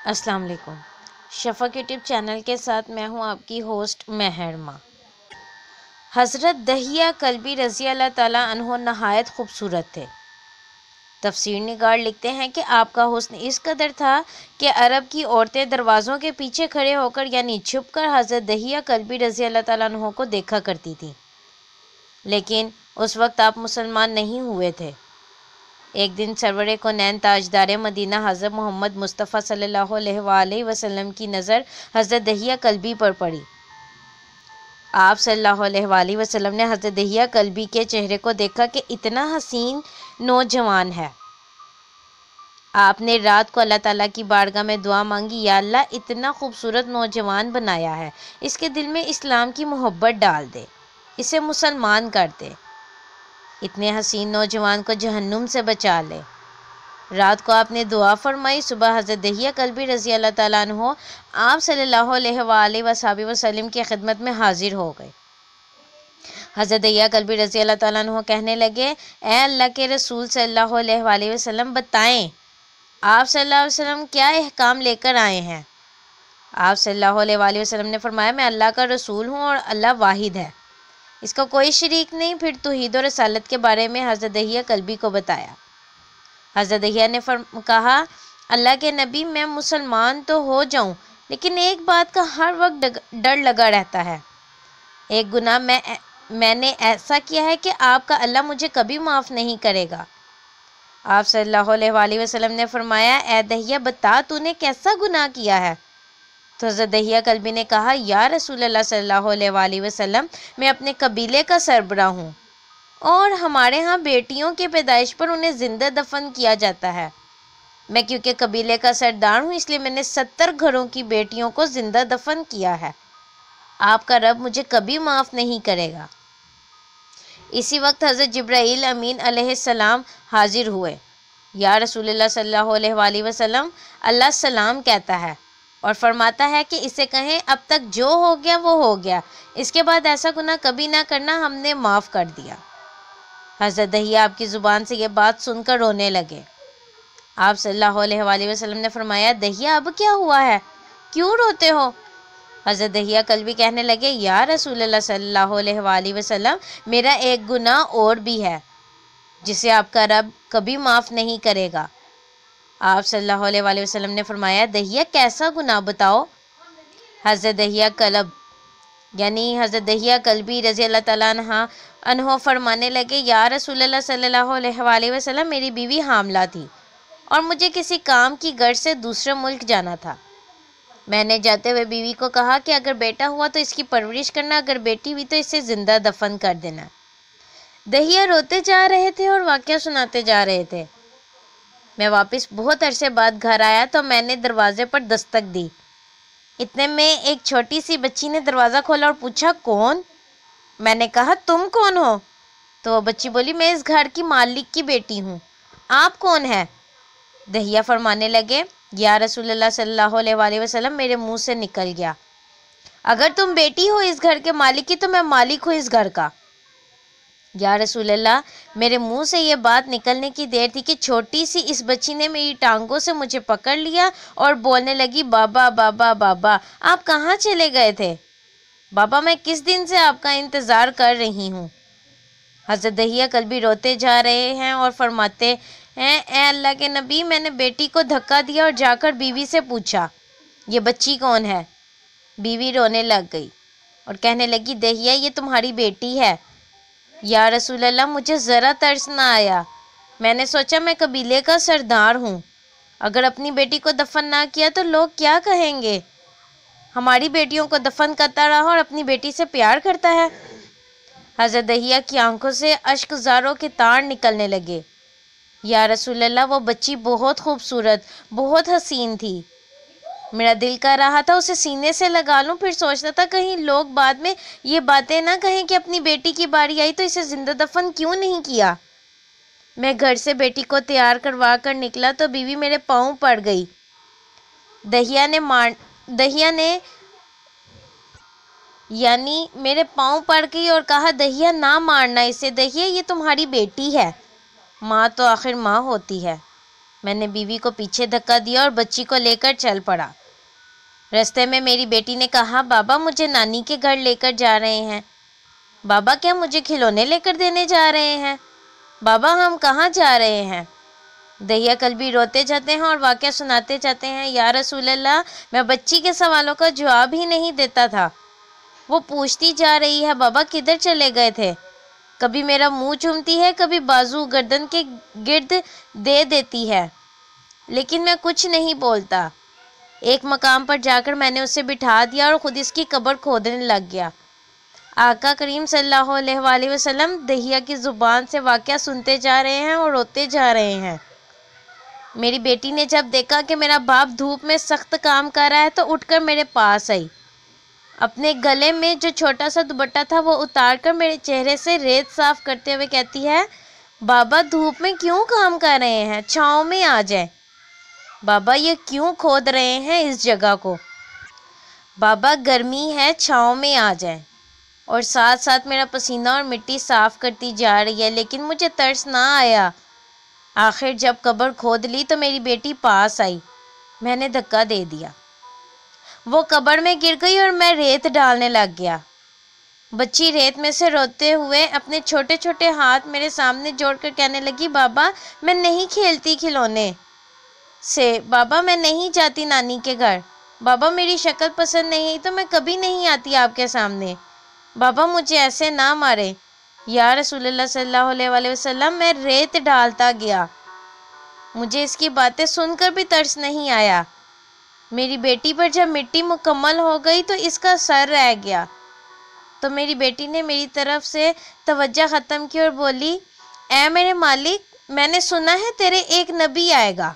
السلام علیکم۔ شفق YouTube channel کے ساتھ میں ہوں آپ کی ہوسٹ مہرما۔ حضرت دحیہ کلبی رضی اللہ تعالیٰ عنہ نہایت خوبصورت تھے۔ تفسیر نگار لکھتے ہیں کہ آپ کا حسن اس قدر تھا کہ عرب کی عورتیں دروازوں کے پیچھے کھڑے ہو کر یعنی چھپ کر حضرت دحیہ کلبی رضی اللہ تعالیٰ عنہ کو دیکھا کرتی تھیں، لیکن اس وقت آپ مسلمان نہیں ہوئے تھے۔ ایک دن سرور کونین تاجدار مدینہ حضرت محمد مصطفیٰ صلی اللہ علیہ وآلہ وسلم کی نظر حضرت دحیہ کلبی پر پڑی۔ آپ صلی اللہ علیہ وآلہ وسلم نے حضرت دحیہ کلبی کے چہرے کو دیکھا کہ اتنا حسین نوجوان ہے۔ آپ نے رات کو اللہ تعالیٰ کی بارگاہ میں دعا مانگی، یا اللہ اتنا خوبصورت نوجوان بنایا ہے، اس کے دل میں اسلام کی محبت ڈال دے، اسے مسلمان کر دے، اتنے حسین نوجوان کو جہنم سے بچا لے۔ رات کو آپ نے دعا فرمائی، صبح حضرت دحیہ کلبی رضی اللہ تعالیٰ عنہ آپ صلی اللہ علیہ وآلہ وسلم کی خدمت میں حاضر ہو گئے۔ حضرت دحیہ کلبی رضی اللہ تعالیٰ عنہ کہنے لگے، اے اللہ کے رسول صلی اللہ علیہ وآلہ وسلم، بتائیں آپ صلی اللہ علیہ وسلم کیا احکام لے کر آئے ہیں؟ آپ صلی اللہ علیہ وآلہ وسلم نے فرمایا، میں اللہ کا رسول ہوں اور اللہ واحد ہے، اس کا کوئی شریک نہیں۔ پھر توحید و رسالت کے بارے میں حضرت دحیہ کلبی کو بتایا۔ حضرت دحیہ نے کہا، اللہ کے نبی، میں مسلمان تو ہو جاؤں، لیکن ایک بات کا ہر وقت ڈر لگا رہتا ہے۔ ایک گناہ میں نے ایسا کیا ہے کہ آپ کا اللہ مجھے کبھی معاف نہیں کرے گا۔ آپ صلی اللہ علیہ وآلہ وسلم نے فرمایا، اے دحیہ بتا تو نے کیسا گناہ کیا ہے؟ تو حضرت دحیہ کلبی نے کہا، یا رسول اللہ صلی اللہ علیہ وآلہ وسلم، میں اپنے قبیلے کا سربراہ ہوں اور ہمارے ہاں بیٹیوں کے پیدائش پر انہیں زندہ دفن کیا جاتا ہے۔ میں کیونکہ قبیلے کا سردار ہوں، اس لیے میں نے 70 گھروں کی بیٹیوں کو زندہ دفن کیا ہے۔ آپ کا رب مجھے کبھی معاف نہیں کرے گا۔ اسی وقت حضرت جبرائیل امین علیہ السلام حاضر ہوئے۔ یا رسول اللہ صلی اللہ علیہ وآلہ وسلم، اللہ سلام کہتا ہے اور فرماتا ہے کہ اسے کہیں، اب تک جو ہو گیا وہ ہو گیا، اس کے بعد ایسا گناہ کبھی نہ کرنا، ہم نے معاف کر دیا۔ حضرت دحیہ آپ کی زبان سے یہ بات سن کر رونے لگے۔ آپ صلی اللہ علیہ وآلہ وسلم نے فرمایا، دحیہ اب کیا ہوا ہے، کیوں روتے ہو؟ حضرت دحیہ کلبی کہنے لگے، یا رسول اللہ صلی اللہ علیہ وآلہ وسلم، میرا ایک گناہ اور بھی ہے جسے آپ کا رب کبھی معاف نہیں کرے گا۔ آپ صلی اللہ علیہ وآلہ وسلم نے فرمایا، دحیہ کیسا گناہ بتاؤ؟ حضرت دحیہ کلب یعنی حضرت دحیہ کلبی رضی اللہ تعالیٰ عنہ فرمانے لگے، یا رسول اللہ صلی اللہ علیہ وآلہ وسلم، میری بیوی حاملہ تھی اور مجھے کسی کام کی غرض سے دوسرے ملک جانا تھا۔ میں نے جاتے ہوئے بیوی کو کہا کہ اگر بیٹا ہوا تو اس کی پرورش کرنا، اگر بیٹی ہوئی تو اسے زندہ دفن کر دینا۔ دحیہ روتے جا رہے تھے اور واقعہ سناتے جا رہے تھے۔ میں واپس بہت عرصے بعد گھر آیا تو میں نے دروازے پر دستک دی۔ اتنے میں ایک چھوٹی سی بچی نے دروازہ کھولا اور پوچھا، کون؟ میں نے کہا، تم کون ہو؟ تو وہ بچی بولی، میں اس گھر کی مالک کی بیٹی ہوں، آپ کون ہیں؟ دحیہ فرمانے لگے، یا رسول اللہ صلی اللہ علیہ وآلہ وسلم، میرے منہ سے نکل گیا، اگر تم بیٹی ہو اس گھر کے مالک کی تو میں مالک ہوں اس گھر کا۔ یا رسول اللہ، میرے منہ سے یہ بات نکلنے کی دیر تھی کہ چھوٹی سی اس بچی نے میری ٹانگوں سے مجھے پکڑ لیا اور بولنے لگی، بابا بابا بابا، آپ کہاں چلے گئے تھے؟ بابا، میں کس دن سے آپ کا انتظار کر رہی ہوں۔ حضرت دحیہ کلبی روتے جا رہے ہیں اور فرماتے ہیں، اے اللہ کے نبی، میں نے بیٹی کو دھکا دیا اور جا کر بیوی سے پوچھا، یہ بچی کون ہے؟ بیوی رونے لگ گئی اور کہنے لگی، دحیہ یہ تمہاری بیٹی ہے۔ یا رسول اللہ، مجھے ذرا ترس نہ آیا، میں نے سوچا میں قبیلے کا سردار ہوں، اگر اپنی بیٹی کو دفن نہ کیا تو لوگ کیا کہیں گے؟ ہماری بیٹیوں کو دفن کرتا رہا اور اپنی بیٹی سے پیار کرتا ہے۔ حضرت دحیہ کی آنکھوں سے اشک زاروں کے تار نکلنے لگے۔ یا رسول اللہ، وہ بچی بہت خوبصورت، بہت حسین تھی، میرا دل کر رہا تھا اسے سینے سے لگا لوں، پھر سوچتا تھا کہیں لوگ بعد میں یہ باتیں نہ کہیں کہ اپنی بیٹی کی باری آئی تو اسے زندہ دفن کیوں نہیں کیا۔ میں گھر سے بیٹی کو تیار کروا کر نکلا تو بیوی میرے پاؤں پڑ گئی۔ دحیہ نے یعنی میرے پاؤں پڑ گئی اور کہا، دحیہ نہ مارنا اسے، دحیہ یہ تمہاری بیٹی ہے، ماں تو آخر ماں ہوتی ہے۔ میں نے بیوی کو پیچھے دھکا دیا اور بچی کو لے کر چل پڑا۔ رستے میں میری بیٹی نے کہا، بابا مجھے نانی کے گھر لے کر جا رہے ہیں۔ بابا کیا مجھے کھلونے لے کر دینے جا رہے ہیں؟ بابا ہم کہاں جا رہے ہیں؟ دہیا کلبی روتے جاتے ہیں اور واقعہ سناتے جاتے ہیں، یا رسول اللہ، میں بچی کے سوالوں کا جواب ہی نہیں دیتا تھا۔ وہ پوچھتی جا رہی ہے، بابا کدھر چلے گئے تھے؟ کبھی میرا منہ چومتی ہے، کبھی بازو گردن کے گرد دے دیتی ہے، لیکن میں کچھ نہیں بولتا۔ ایک مقام پر جا کر میں نے اسے بٹھا دیا اور خود اس کی قبر کھودنے لگ گیا۔ آقا کریم صلی اللہ علیہ وآلہ وسلم دہیا کی زبان سے واقعہ سنتے جا رہے ہیں اور روتے جا رہے ہیں۔ میری بیٹی نے جب دیکھا کہ میرا باپ دھوپ میں سخت کام کر رہا ہے تو اٹھ کر میرے پاس آئی۔ اپنے گلے میں جو چھوٹا سا دوپٹہ تھا وہ اتار کر میرے چہرے سے ریت صاف کرتے ہوئے کہتی ہے، بابا دھوپ میں کیوں کام کر رہے ہیں؟ چھاؤں میں آ جائیں۔ بابا یہ کیوں کھود رہے ہیں اس جگہ کو؟ بابا گرمی ہے، چھاؤں میں آ جائیں۔ اور ساتھ ساتھ میرا پسینہ اور مٹی صاف کرتی جا رہی ہے، لیکن مجھے ترس نہ آیا۔ آخر جب قبر کھود لی تو میری بیٹی پاس آئی، میں نے دھکا دے دیا، وہ قبر میں گر گئی اور میں ریت ڈالنے لگ گیا۔ بچی ریت میں سے روتے ہوئے اپنے چھوٹے چھوٹے ہاتھ میرے سامنے جوڑ کر کہنے لگی، بابا میں نہیں کھیلتی کھلونے سے، بابا میں نہیں جاتی نانی کے گھر، بابا میری شکل پسند نہیں تو میں کبھی نہیں آتی آپ کے سامنے، بابا مجھے ایسے نہ مارے۔ یا رسول اللہ صلی اللہ علیہ وآلہ وسلم، میں ریت ڈالتا گیا، مجھے اس کی باتیں سن کر بھی ترس نہیں آیا۔ میری بیٹی پر جب مٹی مکمل ہو گئی تو اس کا سر رہ گیا، تو میری بیٹی نے میری طرف سے توجہ ختم کی اور بولی، اے میرے مالک، میں نے سنا ہے تیرے ایک نبی آئے گا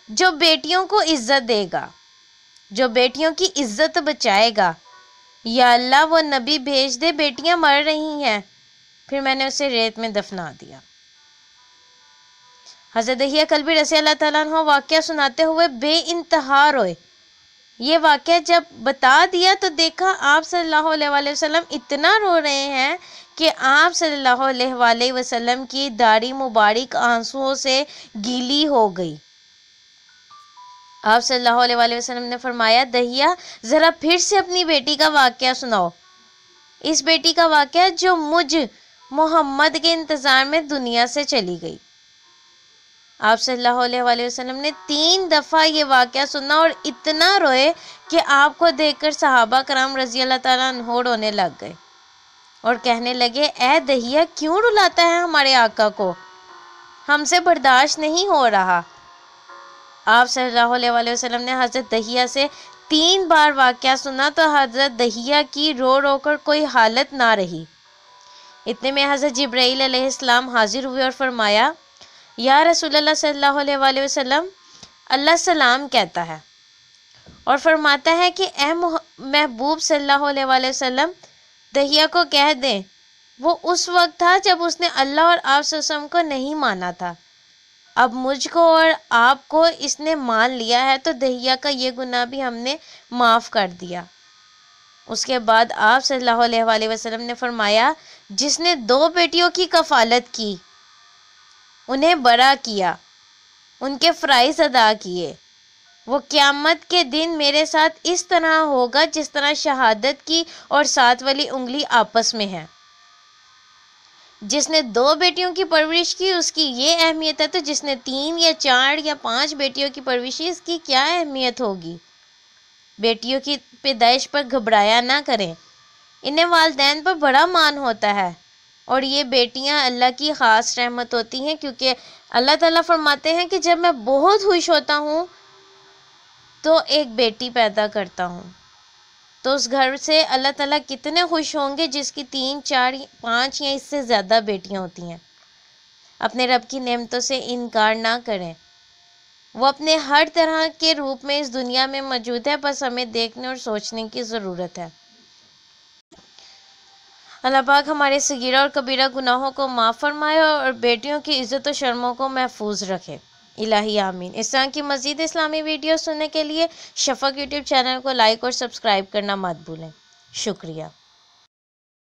جو بیٹیوں کو عزت دے گا، جو بیٹیوں کی عزت بچائے گا، یا اللہ وہ نبی بھیج دے، بیٹیاں مر رہی ہیں۔ پھر میں نے اسے ریت میں دفنا دیا۔ حضرت دہیا کلبی رضی اللہ تعالیٰ عنہ واقعہ سناتے ہوئے بے انتہا روئے۔ یہ واقعہ جب بتا دیا تو دیکھا آپ صلی اللہ علیہ وآلہ وسلم اتنا رو رہے ہیں کہ آپ صلی اللہ علیہ وآلہ وسلم کی داڑھی مبارک آنسوؤں سے گیلی ہو گئی۔ آپ صلی اللہ علیہ وآلہ وسلم نے فرمایا، دہیا ذرا پھر سے اپنی بیٹی کا واقعہ سناؤ، اس بیٹی کا واقعہ جو مجھ محمد کے انتظار میں دنیا سے چلی گئی۔ آپ صلی اللہ علیہ وآلہ وسلم نے 3 دفعہ یہ واقعہ سنا اور اتنا روئے کہ آپ کو دیکھ کر صحابہ کرام رضی اللہ تعالیٰ عنہ رونے لگ گئے اور کہنے لگے، اے دہیا کیوں رلاتا ہے ہمارے آقا کو، ہم سے برداشت نہیں ہو رہا۔ آپ صلی اللہ علیہ وآلہ وسلم نے حضرت دہیا سے 3 بار واقعہ سنا تو حضرت دہیا کی رو رو کر کوئی حالت نہ رہی۔ اتنے میں حضرت جبرائیل علیہ السلام حاضر ہوئے اور فرمایا، یا رسول اللہ صلی اللہ علیہ وآلہ وسلم، اللہ سلام کہتا ہے اور فرماتا ہے کہ اے محبوب صلی اللہ علیہ وآلہ وسلم، دہیا کو کہہ دیں، وہ اس وقت تھا جب اس نے اللہ اور آپ صلی اللہ علیہ وسلم کو نہیں مانا تھا، اب مجھ کو اور آپ کو اس نے مان لیا ہے تو دہیا کا یہ گناہ بھی ہم نے معاف کر دیا۔ اس کے بعد آپ صلی اللہ علیہ وآلہ وسلم نے فرمایا، جس نے 2 بیٹیوں کی کفالت کی، انہیں بڑا کیا، ان کے فرائض ادا کیے، وہ قیامت کے دن میرے ساتھ اس طرح ہوگا جس طرح شہادت کی اور 7 والی انگلی آپس میں ہے۔ جس نے 2 بیٹیوں کی پرورش کی اس کی یہ اہمیت ہے، تو جس نے 3 یا 4 یا 5 بیٹیوں کی پرورش کی اس کی کیا اہمیت ہوگی۔ بیٹیوں کی پیدائش پر گھبرایا نہ کریں، انہیں والدین پر بڑا مان ہوتا ہے، اور یہ بیٹیاں اللہ کی خاص رحمت ہوتی ہیں، کیونکہ اللہ تعالیٰ فرماتے ہیں کہ جب میں بہت خوش ہوتا ہوں تو ایک بیٹی پیدا کرتا ہوں، تو اس گھر سے اللہ تعالیٰ کتنے خوش ہوں گے جس کی 3 4 5 یا اس سے زیادہ بیٹیاں ہوتی ہیں۔ اپنے رب کی نعمتوں سے انکار نہ کریں، وہ اپنے ہر طرح کے روپ میں اس دنیا میں موجود ہے، بس ہمیں دیکھنے اور سوچنے کی ضرورت ہے۔ اللہ پاک ہمارے صغیرہ اور کبیرہ گناہوں کو معاف فرمائے اور بیٹیوں کی عزت و شرموں کو محفوظ رکھے، الہی آمین۔ اس طرح کی مزید اسلامی ویڈیو سننے کے لیے شفق یوٹیوب چینل کو لائک اور سبسکرائب کرنا مت بھولیں۔ شکریہ۔